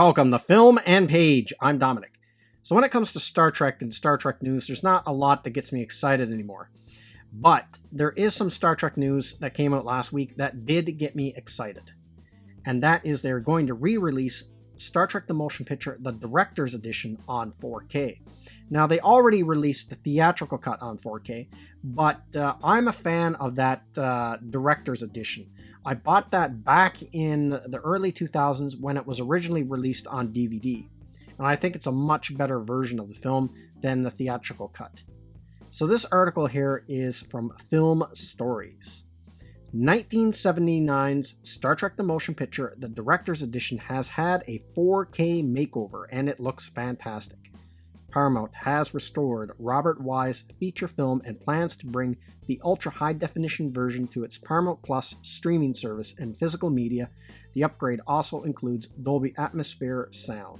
Welcome to Film and Page. I'm Dominic. So when it comes to Star Trek and Star Trek news, there's not a lot that gets me excited anymore. But there is some Star Trek news that came out last week that did get me excited. And that is they're going to re-release Star Trek the Motion Picture, the Director's Edition, on 4K. Now, they already released the theatrical cut on 4K, but I'm a fan of that Director's Edition. I bought that back in the early 2000s when it was originally released on DVD, and I think it's a much better version of the film than the theatrical cut. So this article here is from Film Stories. 1979's Star Trek the Motion Picture, the Director's Edition, has had a 4K makeover, and it looks fantastic. Paramount has restored Robert Wise' feature film and plans to bring the ultra-high-definition version to its Paramount Plus streaming service and physical media. The upgrade also includes Dolby Atmosphere sound.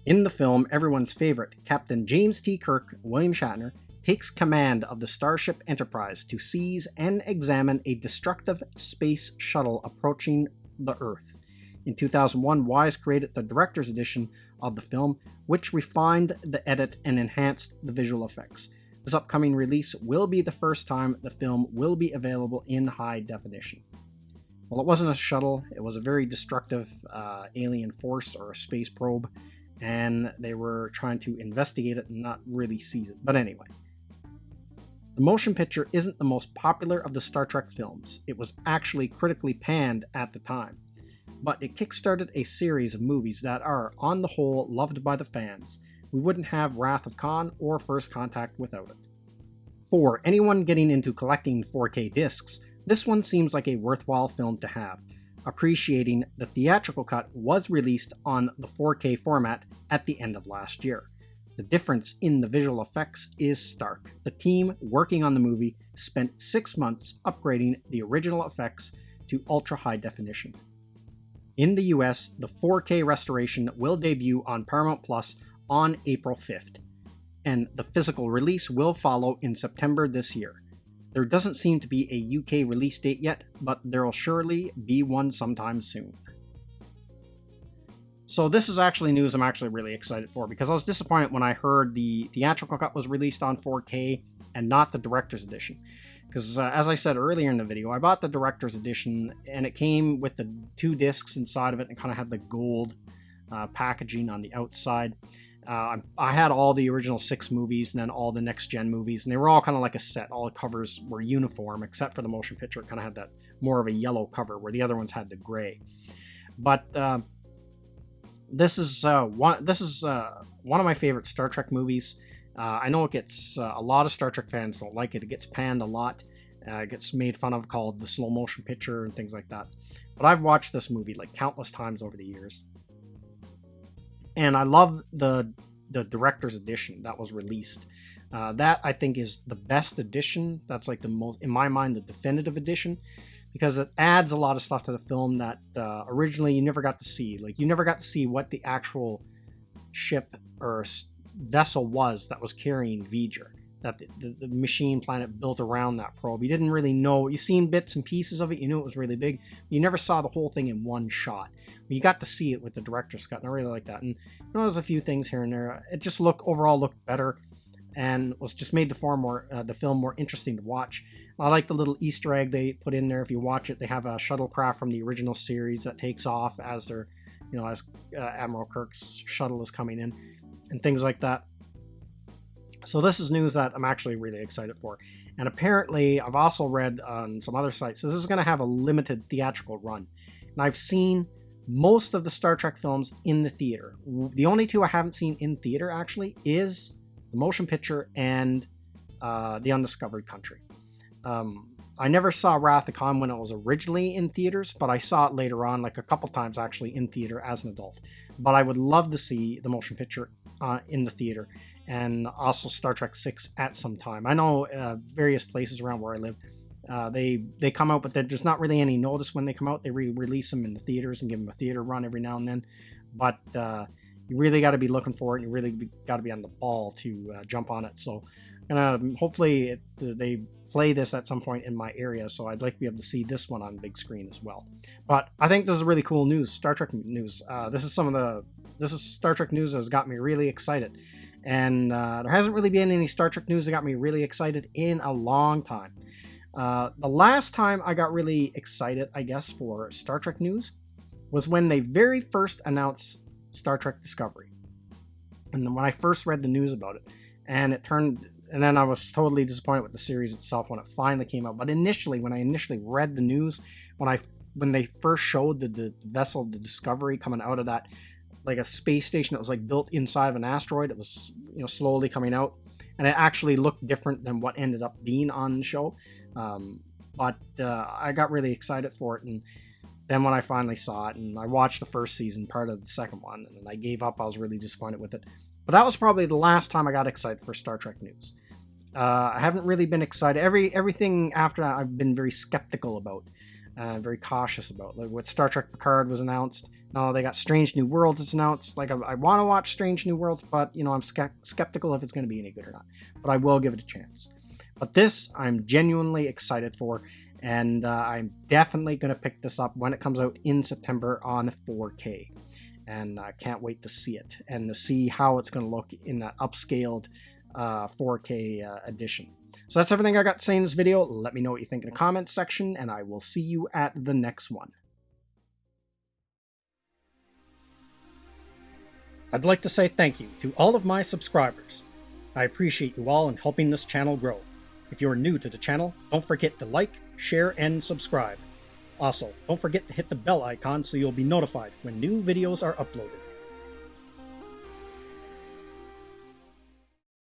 In the film, everyone's favorite, Captain James T. Kirk, William Shatner, takes command of the Starship Enterprise to seize and examine a destructive space shuttle approaching the Earth. In 2001, Wise created the Director's Edition of the film, which refined the edit and enhanced the visual effects. This upcoming release will be the first time the film will be available in high definition. Well, it wasn't a shuttle, it was a very destructive alien force or a space probe, and they were trying to investigate it and not really seize it. But anyway, the motion picture isn't the most popular of the Star Trek films. It was actually critically panned at the time, but it kickstarted a series of movies that are, on the whole, loved by the fans. We wouldn't have Wrath of Khan or First Contact without it. For anyone getting into collecting 4K discs, this one seems like a worthwhile film to have. Appreciating the theatrical cut was released on the 4K format at the end of last year. The difference in the visual effects is stark. The team working on the movie spent 6 months upgrading the original effects to ultra-high definition. In the US, the 4K restoration will debut on Paramount Plus on April 5th, and the physical release will follow in September this year. There doesn't seem to be a UK release date yet, but there will surely be one sometime soon. So this is actually news I'm actually really excited for, because I was disappointed when I heard the theatrical cut was released on 4K and not the Director's Edition. Because as I said earlier in the video, I bought the Director's Edition and it came with the 2 discs inside of it and kind of had the gold packaging on the outside. I had all the original 6 movies and then all the next-gen movies, and they were all kind of like a set. All the covers were uniform, except for the motion picture. It kind of had that more of a yellow cover, where the other ones had the gray. But this is one of my favorite Star Trek movies. I know it gets a lot of Star Trek fans don't like it. It gets panned a lot. It gets made fun of, called the slow motion picture and things like that. But I've watched this movie like countless times over the years. And I love the Director's Edition that was released. That, I think, is the best edition. That's like the most, in my mind, the definitive edition, because it adds a lot of stuff to the film that originally you never got to see. Like, you never got to see what the actual ship or vessel was that was carrying V'ger, that the machine planet built around that probe. You didn't really know. You seen bits and pieces of it. You knew it was really big. You never saw the whole thing in one shot. You got to see it with the director's cut, and I really like that. And there's a few things here and there. It just overall looked better, and was just made the film more interesting to watch. I like the little Easter egg they put in there. If you watch it, they have a shuttlecraft from the original series that takes off as as Admiral Kirk's shuttle is coming in, and things like that. So this is news that I'm actually really excited for. And apparently, I've also read on some other sites, this is going to have a limited theatrical run. And I've seen most of the Star Trek films in the theater. The only 2 I haven't seen in theater, actually, is the motion picture and The Undiscovered Country. I never saw Wrath of Khan when it was originally in theaters, but I saw it later on, like a couple times actually, in theater as an adult. But I would love to see the motion picture in the theater, and also Star Trek 6 at some time. I know various places around where I live, they come out, but there's not really any notice when they come out. They release them in the theaters and give them a theater run every now and then. But you really got to be looking for it, and you really got to be on the ball to jump on it. So And hopefully they play this at some point in my area, so I'd like to be able to see this one on big screen as well. But I think this is really cool news, Star Trek news. This is Star Trek news that has got me really excited. And there hasn't really been any Star Trek news that got me really excited in a long time. The last time I got really excited, I guess, for Star Trek news was when they very first announced Star Trek Discovery. And then when I first read the news about it, and then I was totally disappointed with the series itself when it finally came out. But initially, when I read the news, when they first showed the vessel, the Discovery, coming out of that, like a space station that was like built inside of an asteroid, it was, you know, slowly coming out, and it actually looked different than what ended up being on the show. But I got really excited for it, and then when I finally saw it, and I watched the first season, part of the second one, and then I gave up. I was really disappointed with it. But that was probably the last time I got excited for Star Trek news. I haven't really been excited. Everything after that I've been very skeptical about, very cautious about. Like with Star Trek Picard was announced. Now they got Strange New Worlds it's announced. Like I want to watch Strange New Worlds, but you know, I'm skeptical if it's going to be any good or not. But I will give it a chance. But this I'm genuinely excited for, and I'm definitely going to pick this up when it comes out in September on 4K. And I can't wait to see it and to see how it's going to look in that upscaled 4K edition. So that's everything I got to say in this video. Let me know what you think in the comments section, and I will see you at the next one. I'd like to say thank you to all of my subscribers. I appreciate you all in helping this channel grow. If you're new to the channel, don't forget to like, share, and subscribe. Also, don't forget to hit the bell icon so you'll be notified when new videos are uploaded.